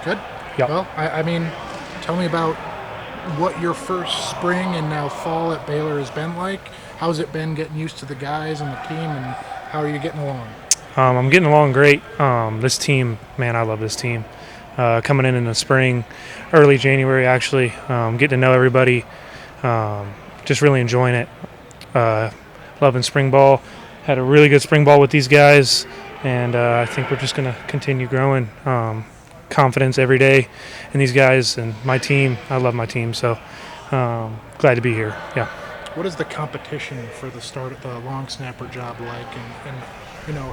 Good. Yep. Well, I mean, tell me about what your first spring and now fall at Baylor has been like. How's it been getting used to the guys and the team, and how are you getting along? I'm getting along great. This team, man, I love this team. Coming in the spring, early January actually, getting to know everybody, just really enjoying it. Loving spring ball. Had a really good spring ball with these guys, and I think we're just going to continue growing. Confidence every day in these guys and my team. I love my team, so glad to be here. Yeah. What is the competition for the start at the long snapper job like, and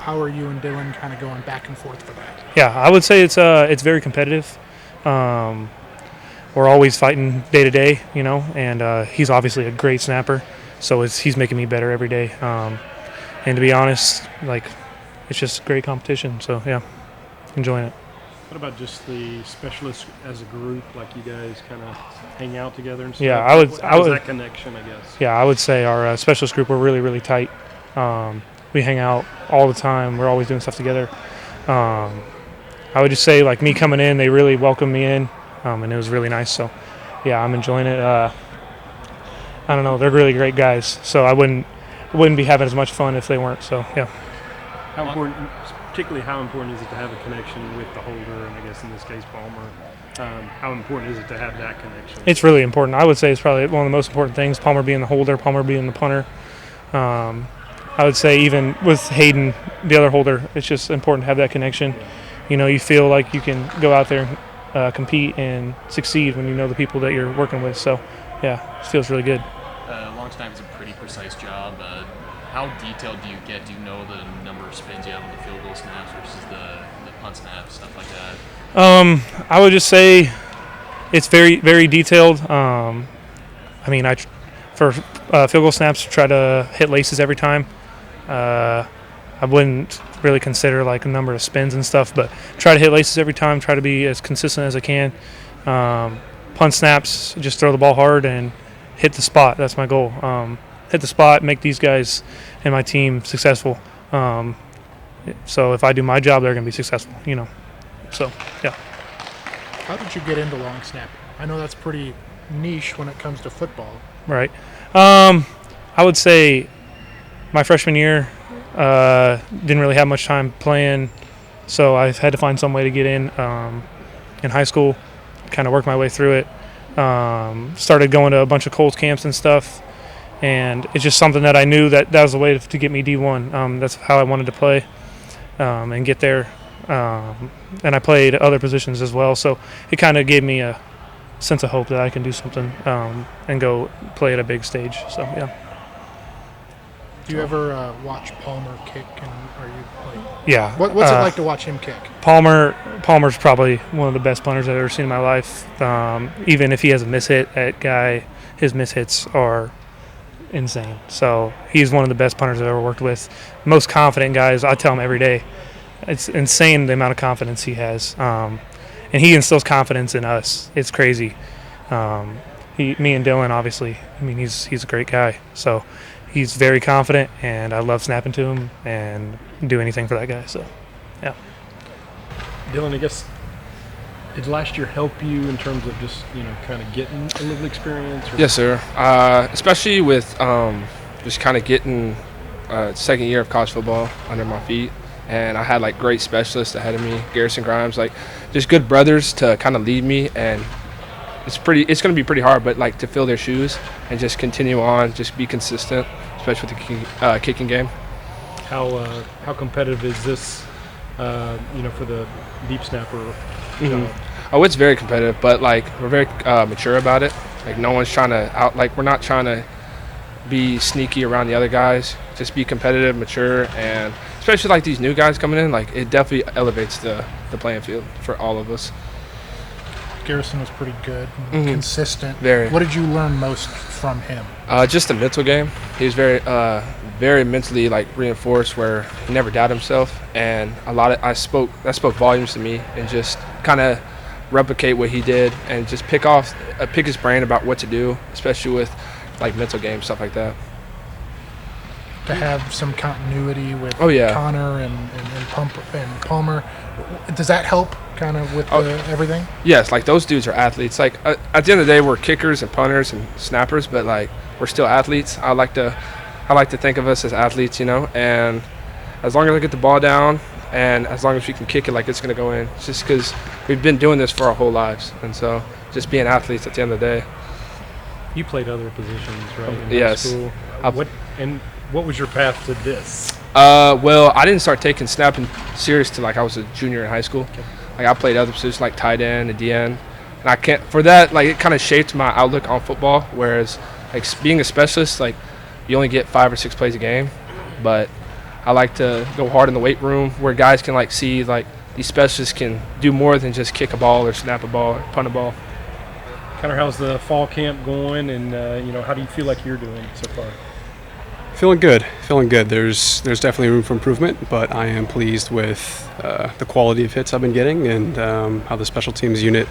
how are you and Dylan kind of going back and forth for that? Yeah, I would say it's very competitive. We're always fighting day to day, and he's obviously a great snapper, so he's making me better every day. And to be honest, it's just great competition. So yeah, enjoying it. What about just the specialists as a group? Like you guys kind of hang out together and stuff? Yeah, How's that connection, I guess? Yeah, I would say our specialist group, we're really, really tight. We hang out all the time. We're always doing stuff together. I would just say, me coming in, they really welcomed me in, and it was really nice. So, yeah, I'm enjoying it. I don't know, they're really great guys. So I wouldn't be having as much fun if they weren't. So, yeah. Particularly how important is it to have a connection with the holder, and I guess in this case Palmer? How important is it to have that connection? It's really important. I would say it's probably one of the most important things, Palmer being the holder, Palmer being the punter. I would say even with Hayden, the other holder, it's just important to have that connection. You feel like you can go out there and compete and succeed when you know the people that you're working with. So, yeah, it feels really good. Long snap is a pretty precise job. How detailed do you get? Do you know the number of spins you have on the field goal snaps versus the punt snaps, stuff like that? I would just say it's very, very detailed. For field goal snaps, try to hit laces every time. I wouldn't really consider a number of spins and stuff, but try to hit laces every time. Try to be as consistent as I can. Punt snaps, just throw the ball hard and hit the spot. That's my goal. Hit the spot, make these guys and my team successful. So if I do my job, they're going to be successful, So, yeah. How did you get into long snapping? I know that's pretty niche when it comes to football. Right. I would say my freshman year, didn't really have much time playing, so I had to find some way to get in high school, kind of work my way through it. Started going to a bunch of Colts camps and stuff. And it's just something that I knew that was the way to get me D1. That's how I wanted to play and get there. And I played other positions as well. So it kind of gave me a sense of hope that I can do something and go play at a big stage. So, yeah. Do you ever watch Palmer kick? And are you Yeah. What's it like to watch him kick? Palmer's probably one of the best punters I've ever seen in my life. Even if he has a mishit, that guy, his mishits are insane. So he's one of the best punters I've ever worked with. Most confident guys, I tell him every day. It's insane the amount of confidence he has. And he instills confidence in us. It's crazy. Me and Dylan, obviously, he's a great guy. So he's very confident, and I love snapping to him and do anything for that guy. So, yeah. Dylan, I guess, did last year help you in terms of just, kind of getting a little experience? Yes, sir. Especially with just kind of getting second year of college football under my feet. And I had, great specialists ahead of me, Garrison Grimes, just good brothers to kind of lead me. And it's going to be pretty hard, but, to fill their shoes and just continue on, just be consistent, especially with the kicking game. How competitive is this, for the deep snapper? Mm-hmm. Oh, it's very competitive, but we're very mature about it. No one's trying to we're not trying to be sneaky around the other guys. Just be competitive, mature, and especially these new guys coming in, it definitely elevates the playing field for all of us. Garrison was pretty good, consistent. Very. What did you learn most from him? Just the mental game. He was very mentally reinforced, where he never doubted himself, and that spoke volumes to me, and just kind of replicate what he did and just pick his brain about what to do, especially with mental game, stuff like that. to have some continuity with Oh, yeah. Connor and Palmer. Does that help kind of with everything? Yes, like those dudes are athletes. Like at the end of the day, we're kickers and punters and snappers, but like we're still athletes. I like to think of us as athletes, and as long as I get the ball down and as long as we can kick it like it's going to go in, it's just because we've been doing this for our whole lives. And so just being athletes at the end of the day. You played other positions, right? In Yes. high school. What was your path to this? Well, I didn't start taking snapping serious till like I was a junior in high school. Okay. Like I played other positions like tight end and DN. And I can't, for that, like it kind of shaped my outlook on football. Whereas like being a specialist, like you only get 5 or 6 plays a game. But I like to go hard in the weight room where guys can like see like these specialists can do more than just kick a ball or snap a ball or punt a ball. Connor, how's the fall camp going, and how do you feel like you're doing so far? Feeling good. There's definitely room for improvement, but I am pleased with the quality of hits I've been getting and how the special teams unit,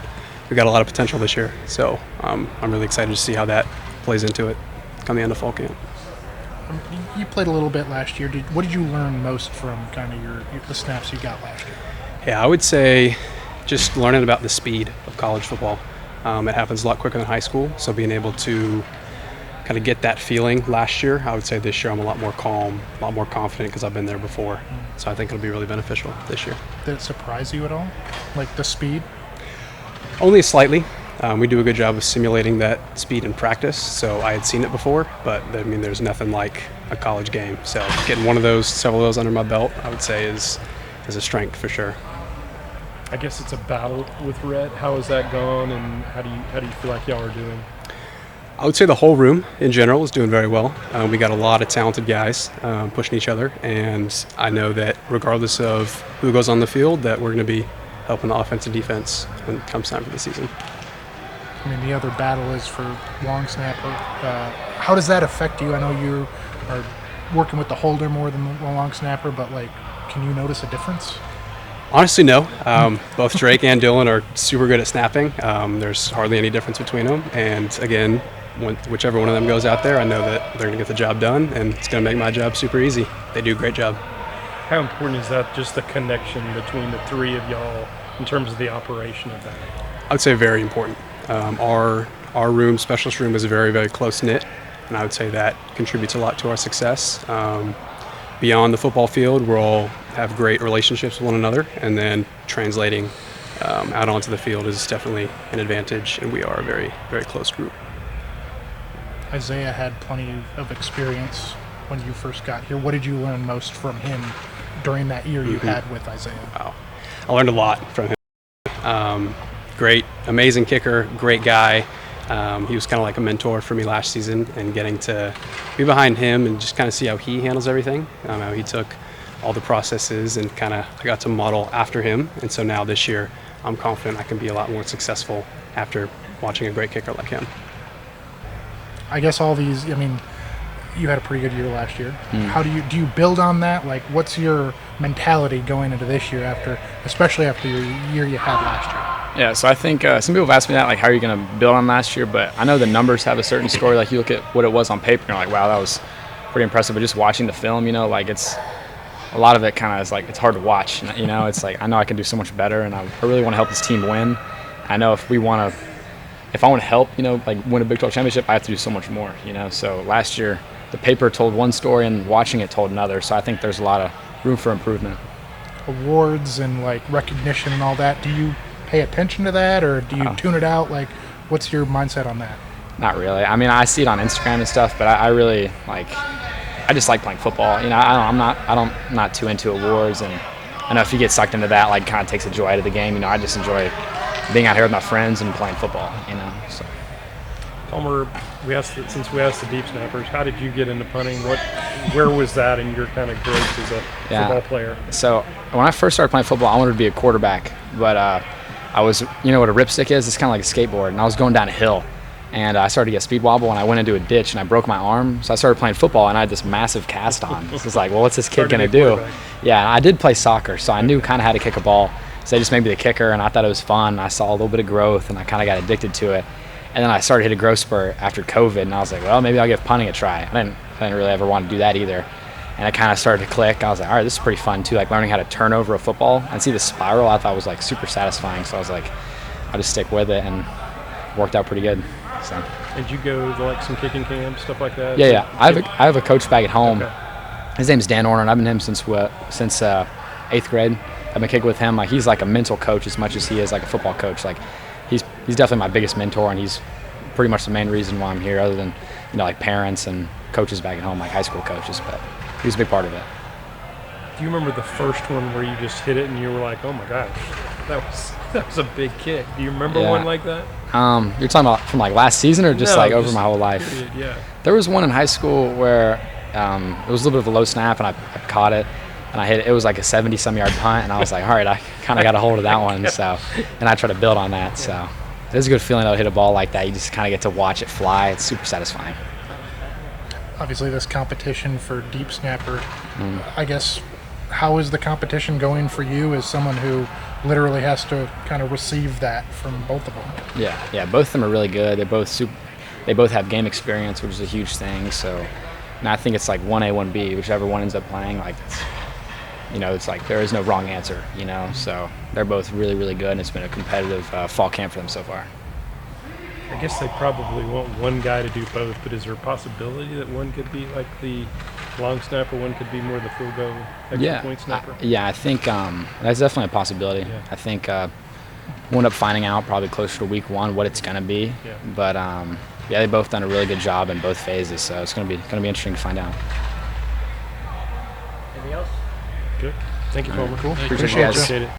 we got a lot of potential this year. So I'm really excited to see how that plays into it come the end of fall camp. You played a little bit last year. What did you learn most from kind of the snaps you got last year? Yeah, I would say just learning about the speed of college football. It happens a lot quicker than high school, so being able to kind of get that feeling last year, I would say this year I'm a lot more calm, a lot more confident because I've been there before. So I think it'll be really beneficial this year. Did it surprise you at all? Like the speed? Only slightly. We do a good job of simulating that speed in practice, so I had seen it before, but I mean, there's nothing like a college game. So getting several of those under my belt, I would say is a strength for sure. I guess it's a battle with Rhett. How has that gone, and how do you feel like y'all are doing? I would say the whole room in general is doing very well. We got a lot of talented guys pushing each other, and I know that regardless of who goes on the field, that we're going to be helping the offense and defense when it comes time for the season. I mean, the other battle is for long snapper. How does that affect you? I know you are working with the holder more than the long snapper, but like, can you notice a difference? Honestly, no. Both Drake and Dylan are super good at snapping. There's hardly any difference between them. And again, whichever one of them goes out there, I know that they're going to get the job done, and it's going to make my job super easy. They do a great job. How important is that, just the connection between the three of y'all in terms of the operation of that? I would say very important. Our specialist room is very, very close-knit, and I would say that contributes a lot to our success. Beyond the football field, we all have great relationships with one another, and then translating out onto the field is definitely an advantage, and we are a very, very close group. Isaiah had plenty of experience when you first got here. What did you learn most from him during that year you had with Isaiah? Wow. I learned a lot from him. Great, amazing kicker, great guy. He was kind of like a mentor for me last season, and getting to be behind him and just kind of see how he handles everything, how he took all the processes and kind of I got to model after him. And so now this year, I'm confident I can be a lot more successful after watching a great kicker like him. I guess all these, I mean, you had a pretty good year last year. How do you build on that? Like, what's your mentality going into this year especially after your year you had last year? Yeah, so I think some people have asked me that, like, how are you going to build on last year? But I know the numbers have a certain story. Like, you look at what it was on paper, and you're like, wow, that was pretty impressive. But just watching the film, like, it's a lot of it kind of is like, it's hard to watch. It's like, I know I can do so much better, and I really want to help this team win. I know if I want to help, like, win a Big 12 championship, I have to do so much more, So last year, the paper told one story, and watching it told another. So I think there's a lot of room for improvement. Awards and, like, recognition and all that, do you pay attention to that, or do you tune it out? Like, what's your mindset on that? Not really. I mean, I see it on Instagram and stuff, but I really I just like playing football. I'm not too into awards, and I know if you get sucked into that, like, kind of takes the joy out of the game. I just enjoy being out here with my friends and playing football. So. Palmer, since we asked the deep snappers, how did you get into punting? Where was that in your kind of growth as a football player? So when I first started playing football, I wanted to be a quarterback, but I was, what a ripstick is? It's kind of like a skateboard, and I was going down a hill, and I started to get speed wobble, and I went into a ditch, and I broke my arm. So I started playing football, and I had this massive cast on. So it's like, well, what's this kid going to do? Yeah, and I did play soccer, so I knew kind of how to kick a ball. So they just made me the kicker, and I thought it was fun. I saw a little bit of growth, and I kind of got addicted to it. And then I started to hit a growth spurt after COVID, and I was like, well, maybe I'll give punting a try. I didn't really ever want to do that either. and it kind of started to click. I was like, all right, this is pretty fun too. Like learning how to turn over a football and see the spiral, I thought was like super satisfying. So I was like, I'll just stick with it, and worked out pretty good. So. Did you go to like some kicking camps, stuff like that? Yeah. I have a coach back at home. Okay. His name's Dan Orner, and I've been him since 8th grade. I've been kicking with him. Like he's like a mental coach as much as he is like a football coach. Like he's definitely my biggest mentor, and he's pretty much the main reason why I'm here, other than like parents and coaches back at home, like high school coaches. But he's a big part of it. Do you remember the first one where you just hit it and you were like, oh my gosh, that was a big kick? Do you remember one like that? You're talking about from like last season or just over my whole life? Period, yeah. There was one in high school where it was a little bit of a low snap, and I caught it, and I hit it. It was like a 70-some yard punt, and I was like, all right, I kind of got a hold of that one. So, and I try to build on that. So it's a good feeling to hit a ball like that. You just kind of get to watch it fly. It's super satisfying. Obviously, this competition for deep snapper, I guess, how is the competition going for you as someone who literally has to kind of receive that from both of them? Yeah, both of them are really good. They both have game experience, which is a huge thing. So, and I think it's like 1A, 1B, whichever one ends up playing. Like, it's like there is no wrong answer. So they're both really, really good, and it's been a competitive fall camp for them so far. I guess they probably want one guy to do both, but is there a possibility that one could be like the long snapper, one could be more the field goal extra point snapper? I think that's definitely a possibility. Yeah. I think we'll end up finding out probably closer to week 1 what it's going to be. Yeah. But they've both done a really good job in both phases, so it's going to be interesting to find out. Anything else? Good. Thank you, Palmer. Cool. Appreciate it.